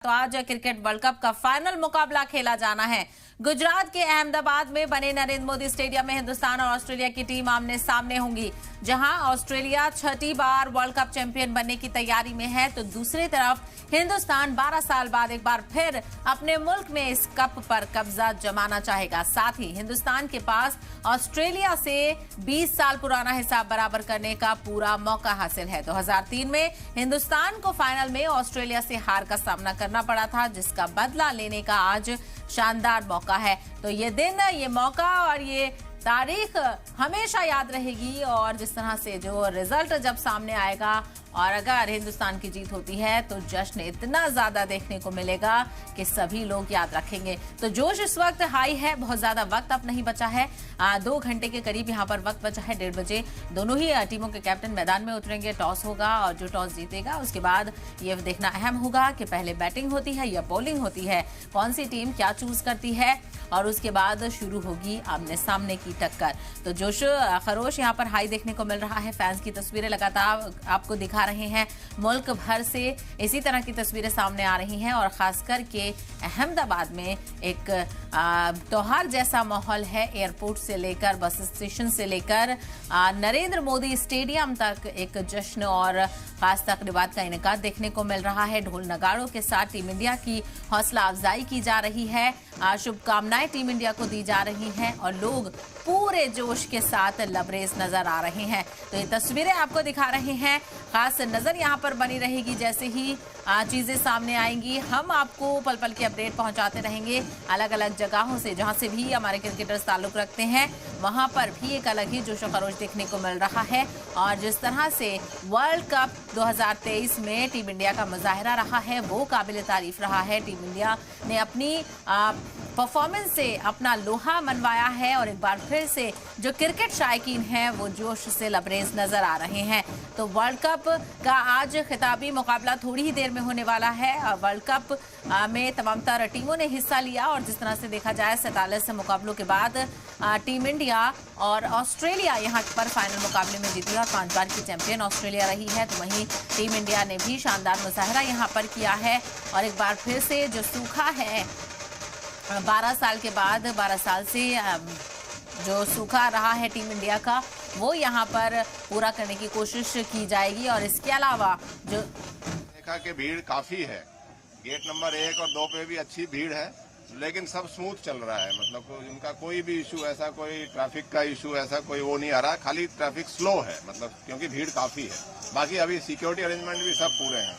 तो आज cricket world cup का फाइनल मुकाबला खेला जाना है। गुजरात के अहमदाबाद में बने नरेंद्र मोदी स्टेडियम में हिंदुस्तान और ऑस्ट्रेलिया की टीम आमने सामने होंगी। जहां ऑस्ट्रेलिया छठी बार वर्ल्ड कप चैंपियन बनने की तैयारी में है, तो दूसरी तरफ हिंदुस्तान 12 साल बाद एक बार फिर अपने मुल्क में इस कप पर कब्जा जमाना चाहेगा। साथ ही हिंदुस्तान के पास ऑस्ट्रेलिया से 20 साल पुराना हिसाब बराबर करने का पूरा मौका हासिल है। 2003 में हिंदुस्तान को फाइनल में ऑस्ट्रेलिया से हार का सामना करना पड़ा था, जिसका बदला लेने का आज शानदार मौका है। तो ये दिन, ये मौका और ये तारीख हमेशा याद रहेगी। और जिस तरह से जो रिजल्ट जब सामने आएगा और अगर हिंदुस्तान की जीत होती है तो जश्न इतना ज्यादा देखने को मिलेगा कि सभी लोग याद रखेंगे। तो जोश इस वक्त हाई है, बहुत ज्यादा वक्त अब नहीं बचा है। 2 घंटे के करीब यहाँ पर वक्त बचा है। 1:30 बजे दोनों ही टीमों के कैप्टन मैदान में उतरेंगे। टॉस होगा और जो टॉस जीतेगा उसके बाद ये देखना अहम होगा कि पहले बैटिंग होती है या बॉलिंग होती है, कौन सी टीम क्या चूज करती है, और उसके बाद शुरू होगी आमने सामने की टक्कर। तो जोश खरोश यहाँ पर हाई देखने को मिल रहा है। फैंस की तस्वीरें लगातार आपको दिखा रहे हैं। मुल्क भर से इसी तरह की तस्वीरें सामने आ रही हैं और खास करके अहमदाबाद में एक त्योहार जैसा माहौल है। एयरपोर्ट से लेकर बस स्टेशन से लेकर नरेंद्र मोदी स्टेडियम तक एक जश्न और खास तकरीबात का इनेकाद देखने को मिल रहा है। ढोल नगाड़ों के साथ टीम इंडिया की हौसला अफजाई की जा रही है, शुभकामनाएं टीम इंडिया को दी जा रही हैं और लोग पूरे जोश के साथ लबरेज नजर आ रहे हैं। तो ये तस्वीरें आपको दिखा रहे हैं। खास नजर यहाँ पर बनी रहेगी। जैसे ही चीजें सामने आएंगी हम आपको पल पल की अपडेट पहुंचाते रहेंगे। अलग अलग जगहों से जहां से भी हमारे क्रिकेटर्स ताल्लुक रखते हैं, वहां पर भी एक अलग ही जोश खरोश देखने को मिल रहा है। और जिस तरह से वर्ल्ड कप 2023 में टीम इंडिया का मुजाहिरा रहा है, वो काबिल तारीफ रहा है। टीम इंडिया ने अपनी परफॉर्मेंस से अपना लोहा मनवाया है और एक बार फिर से जो क्रिकेट शायकीन हैं वो जोश से लबरेज नजर आ रहे हैं। तो वर्ल्ड कप का आज खिताबी मुकाबला थोड़ी ही देर में होने वाला है। वर्ल्ड कप में तमाम तरह टीमों ने हिस्सा लिया और जिस तरह से देखा जाए 47 मुकाबलों के बाद टीम इंडिया और ऑस्ट्रेलिया यहाँ पर फाइनल मुकाबले में जीती और 5 बार की चैंपियन ऑस्ट्रेलिया रही है। तो वहीं टीम इंडिया ने भी शानदार मुजाहिरा यहाँ पर किया है और एक बार फिर से जो सूखा है 12 साल के बाद, 12 साल से जो सूखा रहा है टीम इंडिया का, वो यहाँ पर पूरा करने की कोशिश की जाएगी। और इसके अलावा जो देखा कि भीड़ काफी है, गेट नंबर 1 और 2 पे भी अच्छी भीड़ है, लेकिन सब स्मूथ चल रहा है। मतलब उनका कोई भी इशू, ऐसा कोई ट्रैफिक का इशू ऐसा कोई वो नहीं आ रहा, खाली ट्रैफिक स्लो है, मतलब क्योंकि भीड़ काफी है। बाकी अभी सिक्योरिटी अरेंजमेंट भी सब पूरे हैं।